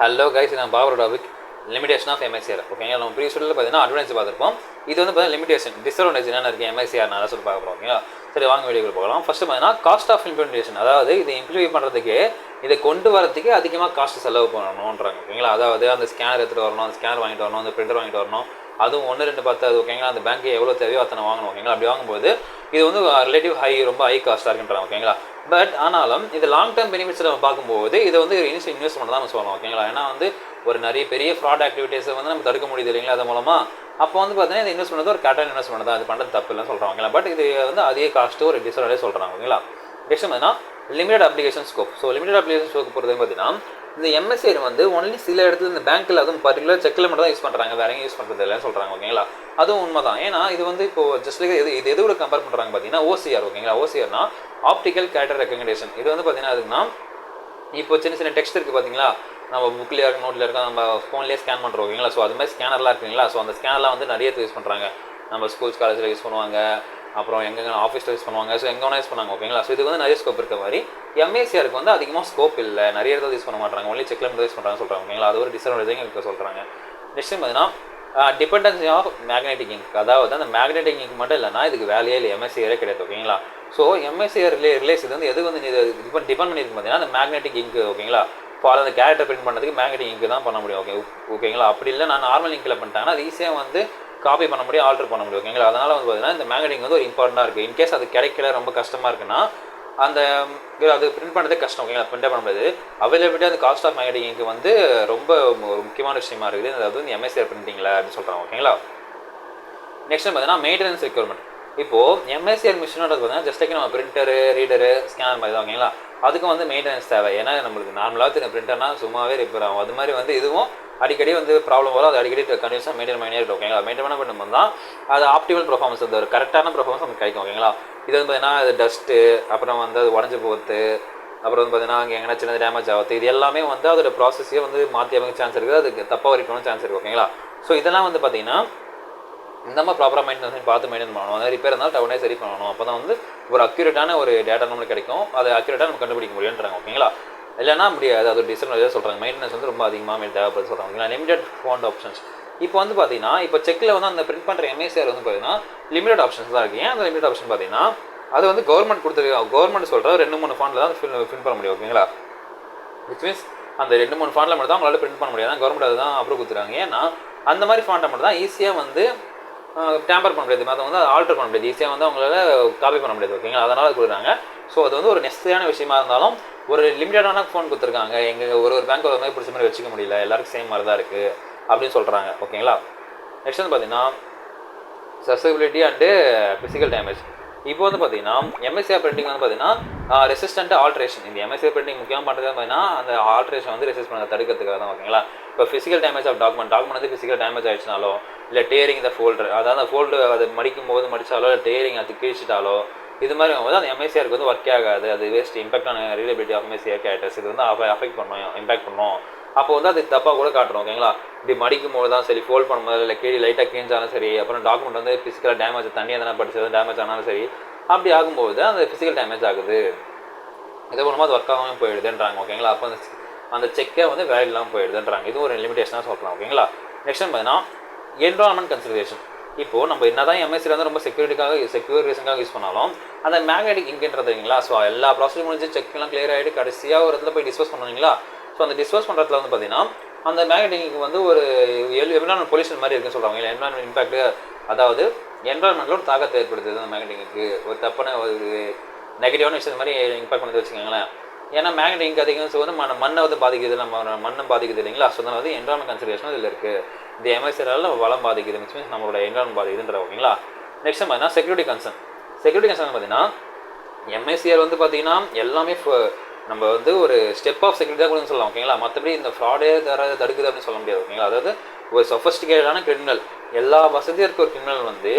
Hello guys, நான் paper topic limitation of MICR. ஓகேங்களா, நம்ம ப்ரீவியஸ் வீடியோவில் பார்த்தீங்கன்னா அட்வான்ஸ் பார்த்துருப்போம். இது வந்து பார்த்தீங்கன்னா லிமிடேஷன் டிஸ்அட்வான்டேஜ் என்னென்ன இருக்குது எம்ஐசிஆர் நான் சொல்லி பார்க்க போகிறோம். ஓகேங்களா, சரி வாங்க வீடியோக்கு போகலாம். ஃபஸ்ட்டு பார்த்தீங்கன்னா காஸ்ட் ஆஃப் இம்ப்ளிமெண்டேஷன், அதாவது இதை இம்ப்ளிமெண்ட் பண்ணுறதுக்கு இதை கொண்டு வரதுக்கு அதிகமாக காஸ்ட் செலவு பண்ணணுன்றாங்க. ஓகேங்களா, அதாவது அந்த ஸ்கேனர் எடுத்துகிட்டு வரணும், அந்த ஸ்கேனர் வாங்கிட்டு வரணும், அந்த பிரிண்டர் வாங்கிட்டு வரணும், அதுவும் 1 2 10 அது. ஓகேங்களா, அந்த பேங்க்கு எவ்வளோ தேவையோ அத்தனை வாங்கணும். ஓகேங்களா, அப்படி வாங்கும்போது இது வந்து ரிலேட்டிவ் ரொம்ப ஹை காஸ்ட்டாக இருக்குன்றாங்க. ஓகேங்களா, பட் ஆனாலும் இது லாங் டேர்ம் பெனிஃபிட்ஸ் நம்ம பார்க்கும்போது இது வந்து இன்வெஸ்ட்மெண்ட் தான் நம்ம சொல்லணும். ஓகேங்களா, ஏன்னா வந்து ஒரு நிறைய பெரிய ஃப்ராட் ஆக்டிவிட்டீஸை வந்து நம்ம தடுக்க முடியுது இல்லைங்களா, அது மூலமாக. அப்போ வந்து பார்த்தீங்கன்னா இந்த இன்வெஸ்ட்மெண்ட் வந்து ஒரு கரெக்டான இன்வெஸ்ட்மெண்ட் தான், அது பண்ணுறது தப்பு இல்லைன்னு சொல்கிறாங்க. பட் இது வந்து அதிக காஸ்ட்டு ஒரு டிஸ்அட்வான்டேஜ் சொல்கிறாங்க. ஓகேங்களா, நெக்ஸ்ட் பார்த்தீங்கன்னா limited application scope. So limited application scope பொறுத்து பார்த்தீங்கன்னா இந்த எம்எஸ்ஐ வந்து ஒன்லி சில இடத்துல இந்த பேங்க்கில் அதுவும் பர்டிகுலர் செக்கில் மட்டும் தான் யூஸ் பண்ணுறாங்க, வேற எங்கேயும் யூஸ் பண்ணுறது இல்லைன்னு சொல்கிறாங்க. ஓகேங்களா, அதுவும் உண்மை தான். ஏன்னா இது வந்து இப்போ ஜஸ்ட் லைக் இது எது கூட கம்பேர் பண்ணுறாங்க பார்த்தீங்கன்னா ஓசிஆர். ஓகேங்களா, ஓசிஆர்னா ஆப்டிக்கல் கேரக்டர் ரெகக்னிஷன். இது வந்து பார்த்தீங்கன்னா அதுக்குன்னா இப்போ சின்ன சின்ன டெக்ஸ்ட் இருக்குது பார்த்தீங்களா, நம்ம புக்கில் இருக்க நோட்டில் இருக்க நம்ம ஃபோன்லேயே ஸ்கேன் பண்ணுறோம். ஓகேங்களா, ஸோ அது மாதிரி ஸ்கேனர்லாம் இருக்குங்களா, ஸோ அந்த ஸ்கேனர்லாம் வந்து நிறைய யூஸ் பண்ணுறாங்க. நம்ம ஸ்கூல்ஸ் காலேஜில் யூஸ் பண்ணுவாங்க, அப்புறம் எங்கெங்கே ஆஃபீஸில் யூஸ் பண்ணுவாங்க, ஸோ எங்கே வேணால் யூஸ் பண்ணுவாங்க. ஓகேங்களா, ஸோ இது வந்து நிறைய ஸ்கோப் இருக்க மாதிரி எம்ஏசிஆருக்கு வந்து அதிகமாக ஸ்கோப் இல்லை, நிறைய இடத்துல யூஸ் பண்ண மாட்டாங்க, ஒன்லி செக்கில் மட்டும் யூஸ் பண்ணுறாங்க சொல்கிறாங்க. ஓகேங்களா, அது ஒரு டிஸ்அட்வான்டேஜ் இப்போ சொல்கிறாங்க. நெக்ஸ்ட் பார்த்தீங்கன்னா டிபெண்டன்சி ஆஃப் மேக்னெட்டிக் இங்க், அதாவது அந்த மேக்னெட்டிக் இங்க் மட்டும் இல்லைனா இதுக்கு வேலையே இல்லை, எம்எஸ்சிஆரே கிடையாது. ஓகேங்களா, ஸோ எம்எஸ்சிஆர் ரிலேஸ் இது வந்து எது வந்து டிபெண்ட் பண்ணியிருக்கு பார்த்தீங்கன்னா அந்த மேக்னெட்டிக் இங்க். ஓகேங்களா, ஃபார் அந்த கேரக்டர் பிரிண்ட் பண்ணுறதுக்கு மேக்னெட்டிக் இங்க் தான் பண்ண முடியும். ஓகேங்களா, அப்படி இல்லை நான் நார்மல் இங்கில் பண்ணிட்டாங்கன்னா அது ஈஸியாக வந்து காப்பி பண்ண முடியும், ஆல்டர் பண்ண முடியும். ஓகேங்களா, அதனால் வந்து பார்த்தீங்கன்னா இந்த மேக்னெட்டிக் வந்து ஒரு இம்பார்ட்டண்டாக இருக்குது. இன்கேஸ் அது கிடைக்கல, ரொம்ப கஷ்டமாக இருக்குன்னா அந்த அது பிரிண்ட் பண்ணுறதே கஷ்டம். ஓகேங்களா, பிரிண்ட் பண்ண முடியாது. அவைலபிலிட்டி அந்த காஸ்ட் ஆஃப் மேக்னெட்டிக் இங்க் வந்து ரொம்ப ஒரு முக்கியமான விஷயமா இருக்குது, அதாவது வந்து எம்எஸ்சிஆர் பிரிண்டிங்கில் அப்படின்னு சொல்கிறாங்க. ஓகேங்களா, நெக்ஸ்ட் பார்த்தீங்கன்னா மெயின்டெனன்ஸ் ரெக்யர்மெண்ட். இப்போது எம்எஸ்சிஆர் மிஷினோட பார்த்தீங்கன்னா ஜஸ்ட் லைக் நம்ம பிரிண்டரு, ரீடரு, ஸ்கேனர் மாதிரி தான். ஓகேங்களா, அதுக்கு வந்து மெயின்டெனன்ஸ் தேவை. ஏன்னா நம்மளுக்கு நார்மலாக தெரியும் பிரிண்டர்னா சும்மாவே ரிப்பேர் ஆகும், அது மாதிரி வந்து இதுவும் அடிக்கடி வந்து ப்ராப்ளம் வரும், அது அடிக்கடி கண்டினியூஸாக மெயின்டைன் பண்ணியே இருக்கும். ஓகேங்களா, மெயின்டைன் பண்ணும்போது தான் அது ஆப்டிமல் பர்ஃபார்மன்ஸ், அந்த ஒரு கரெக்டான பர்ஃபார்மன்ஸ் நமக்கு கிடைக்கும். ஓகேங்களா, இது வந்து பார்த்தீங்கன்னா அது டஸ்ட்டு, அப்புறம் வந்து அது உடஞ்சி போகிறது, அப்புறம் வந்து பார்த்தீங்கன்னா அங்கே எங்கன்னா சின்ன டேமேஜ் ஆகுது, இது எல்லாமே வந்து அதோட ப்ராசஸையே வந்து மாற்றி அமைக்க சான்ஸ் இருக்குது, அதுக்கு தப்பாக வரைக்கணும் சான்ஸ் இருக்குது. ஓகேங்களா, ஸோ இதெல்லாம் வந்து பார்த்தீங்கன்னா இந்த மாதிரி ப்ராப்பராக மெயின்டெனன்ஸ் பார்த்து மெயின்டைன் பண்ணணும். அதாவது ரிப்பேர் இருந்தாலும் டவுனே சரி பண்ணணும், அப்போ தான் வந்து ஒரு அக்யூரேட்டான ஒரு டேட்டா நம்மளுக்கு கிடைக்கும், அதை அக்யூரேட்டாக நம்ம கண்டுபிடிக்க முடியுன்றாங்க. ஓகேங்களா, இல்லைனா முடியாது, அது ஒரு டிஸ்அட்வான்டேஜ் சொல்கிறாங்க. மெயின்டெனன்ஸ் வந்து ரொம்ப அதிகமாக தேவைப்படுது சொல்கிறாங்க. ஓகேங்களா, லிமிடெட் ஃபோண்ட் ஆப்ஷன்ஸ். இப்போ வந்து பார்த்தீங்கன்னா இப்போ செக்கில் வந்து அந்த பிரிண்ட் பண்ணுற எம்ஏசிஆர் வந்து பார்த்தீங்கன்னா லிமிடெட் ஆப்ஷன்ஸ் தான் இருக்குது. ஏன் அந்த லிமிடெட் ஆப்ஷன் பார்த்தீங்கன்னா அது வந்து கவர்மெண்ட் கொடுத்துருக்கு, கவர்மெண்ட் சொல்கிற 2 3 ஃபாண்டில் தான் பிரிண்ட் பண்ண முடியும். ஓகேங்களா, விச் மீன்ஸ் அந்த 2 3 ஃபாண்டில் மட்டும் தான் அவங்களால பிரிண்ட் பண்ண முடியாது, கவர்மெண்ட் அதுதான் அப்ரூவ் கொடுத்துருக்காங்க. ஏன்னா அந்த மாதிரி ஃபாண்டை மட்டும் தான் ஈஸியாக வந்து டேம்பர் பண்ண முடியாது, அதை வந்து ஆல்டர் பண்ண முடியாது, ஈஸியாக வந்து அவங்களால காப்பி பண்ண முடியாது. ஓகேங்களா, அதனால் கொடுக்குறாங்க. ஸோ அது வந்து ஒரு நெசசரியான விஷயமா இருந்தாலும் ஒரு லிமிட்டடான ஃபோன் கொடுத்துருக்காங்க, எங்கள் ஒரு பேங்க் ஒரு மாதிரி பிடிச்ச மாதிரி வச்சுக்க முடியல, எல்லாருக்கும் சேம் மாதிரி தான் இருக்குது அப்படின்னு சொல்கிறாங்க. ஓகேங்களா, நெக்ஸ்ட் வந்து பார்த்தீங்கன்னா சசபிலிட்டி அண்டு ஃபிசிக்கல் டேமேஜ். இப்போ வந்து பார்த்தீங்கன்னா எம்எஸ்சிஆர் பிரிண்டிங் வந்து பார்த்தீங்கன்னா ரெசிஸ்டன்ட் ஆல்ட்ரேஷன். இந்த எம்எஸ்சிஆர் பிரிண்டிங் முக்கியமாக பண்ணுறது பார்த்தீங்கன்னா அந்த ஆல்ட்ரேஷன் வந்து ரெசிஸ்ட் பண்ண தடுக்கிறதுக்காக தான். ஓகேங்களா, இப்போ ஃபிசிக்கல் டேமேஜ் ஆஃப் டாக்குமெண்ட் வந்து ஃபிசிக்கல் டேமேஜ் ஆகிடுச்சினாலோ, இல்லை டேரிங் த ஃபோல்டர், அதாவது அந்த ஃபோல்டு அது மடிக்கும் போது மடித்தாலோ, இல்லை டேரிங் அது கிழிச்சிட்டாலோ, இது மாதிரி போது அந்த எம்எஸ்சிஆருக்கு வந்து ஒர்க் ஆகாது, அது வேஸ்ட் இம்பாக்ட் ஆன ரிலேபிலிட்டி ஆஃப் எம்எஸ்சிஆர் கேரக்டர்ஸ் இது வந்து அஃபெக்ட் பண்ணும், இம்பாக்ட் பண்ணும். அப்போ வந்து அது தப்பாக கூட காட்டுறோம். ஓகேங்களா, இப்படி மடிக்கும் போது தான் சரி, ஃபோல்ட் பண்ணும்போது இல்லை கீழே லைட்டாக கிழிஞ்சாலும் சரி, அப்புறம் டாக்குமெண்ட் வந்து ஃபிசிக்கலாக டேமேஜ், தண்ணி எதனா படிச்சது டேமேஜ் ஆனாலும் சரி, அப்படி ஆகும்போது அந்த ஃபிசிக்கல் டேமேஜ் ஆகுது, இதே மூலமாக அது ஒர்க் ஆகாமல் போயிடுதுன்றாங்க. ஓகேங்களா, அப்போ அந்த செக்கை வந்து வேல்யூ இல்லாமல் போயிடுதுன்றாங்க. இது ஒரு லிமிடேஷனாக சொல்லலாம். ஓகேங்களா, நெக்ஸ்ட் பார்த்தீங்கன்னா என்விரான்மெண்ட் கன்சிடரேஷன். இப்போது நம்ம என்ன தான் எம்எஸ்சியில் வந்து ரொம்ப செக்யூர் ரீசனுக்காக யூஸ் பண்ணாலும் அந்த மேக்னெட்டிக் இங்க்ன்றதுங்களா, ஸோ எல்லா ப்ராசஸும் முடிஞ்சு செக்லாம் கிளியர் ஆகிட்டு கடைசியாக ஒரு இடத்துல போய் டிஸ்போஸ் பண்ணுவீங்களா, ஸோ அந்த டிஸ்போஸ் பண்ணுறதுல வந்து பார்த்தீங்கன்னா அந்த மேக்னெட்டிக் வந்து ஒரு என்விரான்மெண்ட் பொல்யூஷன் மாதிரி இருக்குன்னு சொல்கிறாங்க. இல்லை என்விரான்மெண்ட் இம்பாக்ட், அதாவது என்விரான்மெண்ட்டில் ஒரு தாக்கத்தை ஏற்படுத்துது அந்த மேக்னெட்டிக்கு, ஒரு தப்பான ஒரு நெகட்டிவான விஷயம் மாதிரி இம்பாக்ட் பண்ணி வச்சுக்கோங்களேன். ஏன்னா மேக்னெட்டிக் அதிகம் வந்து மண்ணை வந்து பாதிக்குது, நம்ம மண்ணும் பாதிக்குது இல்லைங்களா, ஸோ அதனால் வந்து என்விரான்மெண்ட் கன்சிடரேஷன் இதில் இருக்குது. இந்த எம்எஸ்சிஆரால் வளம் பாதிக்குது, மிக்ஸ் மீன்ஸ் நம்மளோட என்விரான்மெண்ட் பாதிக்குதுன்ற. ஓகேங்களா, நெக்ஸ்ட் பார்த்தீங்கன்னா செக்யூரிட்டி கன்சர்ன். செக்யூரிட்டி கன்சர்ன் பார்த்தீங்கன்னா எம்எஸ்சிஆர் வந்து பார்த்தீங்கன்னா எல்லாமே நம்ம வந்து ஒரு ஸ்டெப் ஆஃப் செக்யூரிட்டி தான் கூட சொல்லலாம். ஓகேங்களா, மற்றபடி இந்த ஃப்ராடே தடுக்குது அப்படின்னு சொல்ல முடியாது. ஓகேங்களா, அதாவது ஒரு சொஃபஸ்டிகேட்டடான கிரிமினல், எல்லா வசதியும் இருக்க ஒரு கிரிமினல் வந்து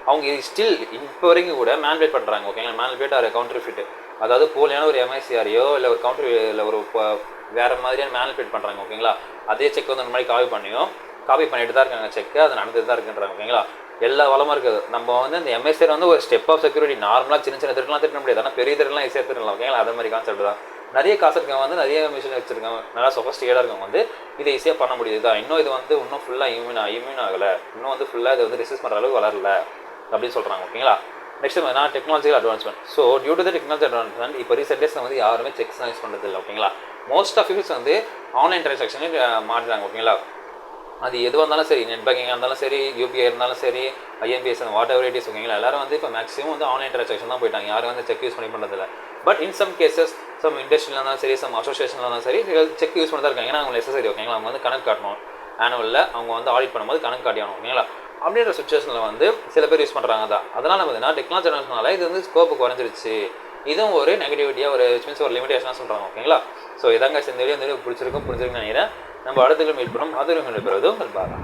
அவங்க ஸ்டில் இப்போ வரைக்கும் கூட மேனிபுலேட் பண்ணுறாங்க. ஓகேங்களா, மேனிபுலேட் ஆர் கவுண்டர்ஃபிட், அதாவது போலியான ஒரு எம்ஐசிஆரையோ இல்லை ஒரு கவுண்டர் இல்லை ஒரு வேறு மாதிரியான மேனிபுலேட் பண்ணுறாங்க. ஓகேங்களா, அதே செக் வந்து அந்த மாதிரி காப்பி பண்ணிட்டு தான் இருக்காங்க, செக்கு அது நடந்துட்டு தான் இருக்குன்றாங்க. ஓகேங்களா, எல்லா வளமாக இருக்குது. நம்ம வந்து இந்த எம்எஸ்சிஆர் வந்து ஒரு ஸ்டெப் ஆஃப் செக்யூரிட்டி, நார்மலாக சின்ன திருட்டலாம் திருட்ட முடியாது, ஆனால் பெரிய திருட்டலாம் ஈஸியாக திருடலாம். ஓகேங்களா, அதே மாதிரி கான்செப்ட் தான். நிறைய காசு இருக்கவங்க வந்து நிறைய மிஷின் வச்சுருக்காங்க, நல்லா சொஃபஸ்டிகேட்டாக இருக்கவங்க வந்து இதை ஈஸியாக பண்ண முடியுது தான். இன்னும் இது வந்து இன்னும் ஃபுல்லாக இம்யூன் ஆகலை, இன்னும் வந்து ஃபுல்லாக இது வந்து ரெசிஸ்ட் பண்ணுற அளவுக்கு வளரல அப்படின்னு சொல்கிறாங்க. ஓகேங்களா. நெக்ஸ்ட் பார்த்தீங்கன்னா technological advancement. So due to the technology advancement இப்போ ரீசெண்ட் டேஸில் வந்து யாருமே செக்ஸ் யூஸ் பண்ணுறது இல்லை. ஓகேங்களா. மோஸ்ட் ஆஃப் பீப்பிள்ஸ் வந்து ஆன்லைன் ட்ரான்சாக்ஷனுக்கு மாட்டுறாங்க. ஓகேங்களா. அது எதுவாக இருந்தாலும் சரி, நெட் பேங்கிங்காக இருந்தாலும் சரி, யூபிஐ இருந்தாலும் சரி, IMPS what ever it is. ஓகேங்களா. எல்லாரும் வந்து இப்போ மேக்ஸிமம் வந்து ஆன்லைன் ட்ரான்சாக்ஷன் தான் போயிட்டாங்க, யாரும் வந்து செக் யூஸ் பண்ணி பண்ணுறதில்ல. But in some cases some இண்டஸ்ட்ரியில் இருந்தாலும் சரி, சம் அசோசியேஷனில் இருந்தாலும் சரி, செக் யூஸ் பண்ணி தான் இருக்காங்க. ஏன்னா அவங்க நெசசரி. ஓகேங்களா. அவங்க வந்து கணக்கு காட்டணும், ஆனுவலில் அவங்க வந்து ஆடிட் பண்ணும்போது கணக்கு காட்டியாகணும். ஓகேங்களா. அப்படின்ற சுச்சுவேஷனில் வந்து சில பேர் யூஸ் பண்ணுறாங்க தான். அதனால் பார்த்தீங்கன்னா டெக்னாலஜி அட்வான்ஸ்னால இது வந்து ஸ்கோப்பு குறைஞ்சிருச்சு. இதுவும் ஒரு நெகட்டிவிட்டியாக ஒரு மீன்ஸ் ஒரு லிமிடேஷனாக சொல்கிறாங்க. ஓகேங்களா. ஸோ இதாங்க இந்த வீடியோ பிடிச்சிருக்குன்னு நினைக்கிறேன். நம்ம அடுத்த மீட் பண்ணுறோம். அது மீட் பெறுவது உங்கள் பாரா.